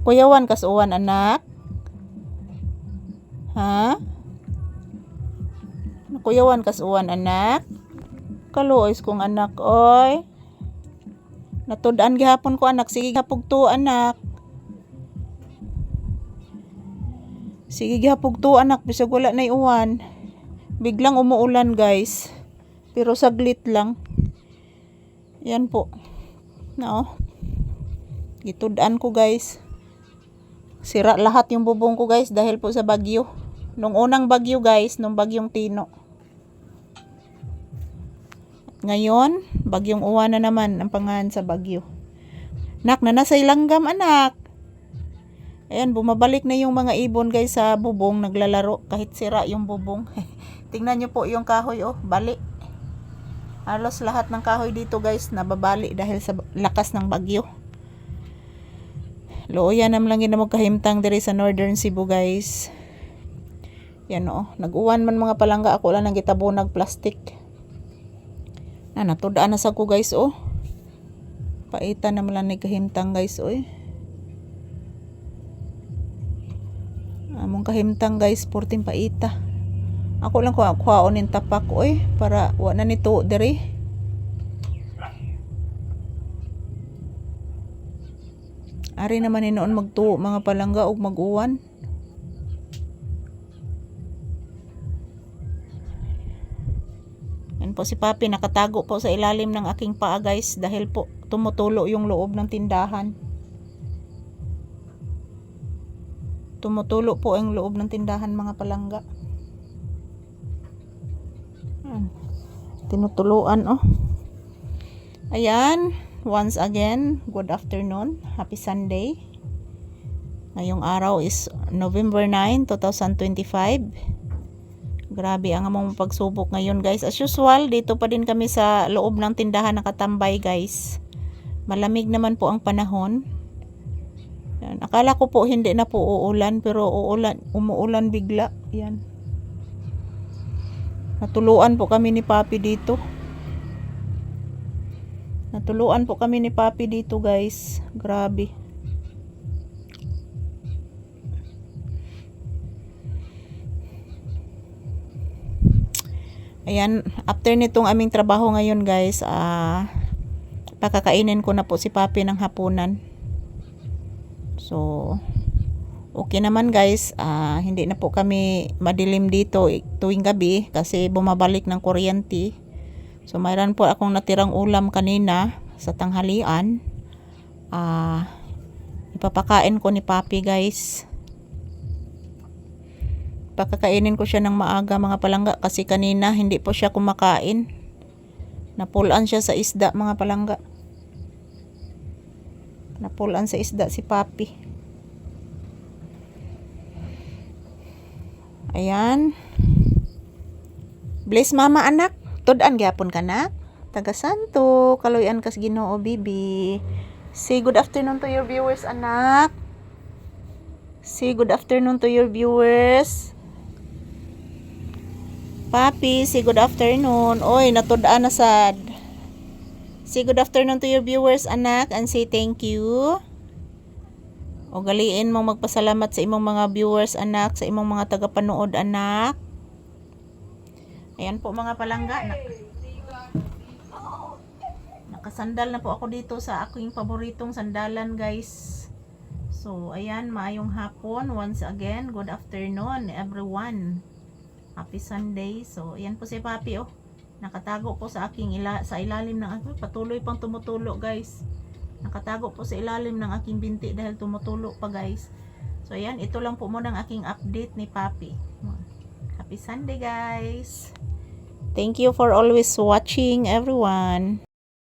Kuyawan kasuwan anak. Ha? Kuyawan kasuwan anak. Kaluoy kong anak oy. Natud-an gihapon ko anak. Sige gihapog to anak. Sige gihapog to anak. Bisag wala na uwan. Biglang umuulan guys. Pero saglit lang. Yan po. No. Gitudan ko guys. Sira lahat yung bubong ko guys dahil po sa bagyo. Nung unang bagyo guys, nung bagyong Tino. Ngayon, bagyong Uwan na naman ang pangalan sa bagyo. Nak, nanasay langgam anak. Ayan, bumabalik na yung mga ibon guys sa bubong, naglalaro kahit sira yung bubong. Tingnan nyo po yung kahoy oh, bali. Halos lahat ng kahoy dito guys nababali dahil sa lakas ng bagyo. Looyan nam lang gina magkahimtang diri sa Northern Cebu guys. Yan oh, nag-uwan man mga palangga, ako lang nang gitabunag plastic. Natudaan na sa ko guys oh. Paita naman lang nagkahimtang guys oy. Among kahimtang guys, 14 paita. Ako lang kuhaon ning tapak oy para wa na nito diri. Ari naman ni noon magtuo mga palangga og mag-uwan. Yan po si Papi, nakatago po sa ilalim ng aking paa guys dahil po tumutulo yung loob ng tindahan. Tumutulo po ang loob ng tindahan mga palangga. Tinutuluan oh. Ayan, once again, good afternoon, happy Sunday. Ngayong araw is November 9, 2025. Grabe ang among pagsubok ngayon guys. As usual, dito pa din kami sa loob ng tindahan nakatambay guys. Malamig naman po ang panahon. Yan. Akala ko po hindi na po uulan, pero umuulan bigla. Yan. Natuluan po kami ni Papi dito. Natuluan po kami ni Papi dito guys. Grabe. Ayan, after nitong aming trabaho ngayon guys, pakakainin ko na po si Papi ng hapunan. So, okay naman guys, hindi na po kami madilim dito tuwing gabi kasi bumabalik ng kuryente. So, mayroon po akong natirang ulam kanina sa tanghalian. Ipapakain ko ni Papi guys. Pakakainin ko siya ng maaga mga palangga kasi kanina hindi po siya kumakain. Napulan siya sa isda mga palangga. Napulan sa isda si Papi. Ayan. Bless mama anak. Tudan gyapon ka na. Taga Santo, kaloyan kas Ginoo bibi. Say good afternoon to your viewers anak. Say good afternoon to your viewers. Papi, say good afternoon. Oy, natudaan na sad. Say good afternoon to your viewers, anak, and say thank you. O galiin mong magpasalamat sa imong mga viewers, anak, sa imong mga tagapanood, anak. Ayan po mga palangga. Nakasandal na po ako dito sa aking paboritong sandalan, guys. So, ayan, maayong hapon. Once again, good afternoon, everyone. Happy Sunday. So, ayan po si Papi oh. Nakatago po sa aking sa ilalim ng patuloy pang tumutulo guys. Nakatago po sa ilalim ng aking binti dahil tumutulo pa guys. So, ayan, ito lang po muna ang aking update ni Papi. Happy Sunday guys. Thank you for always watching everyone.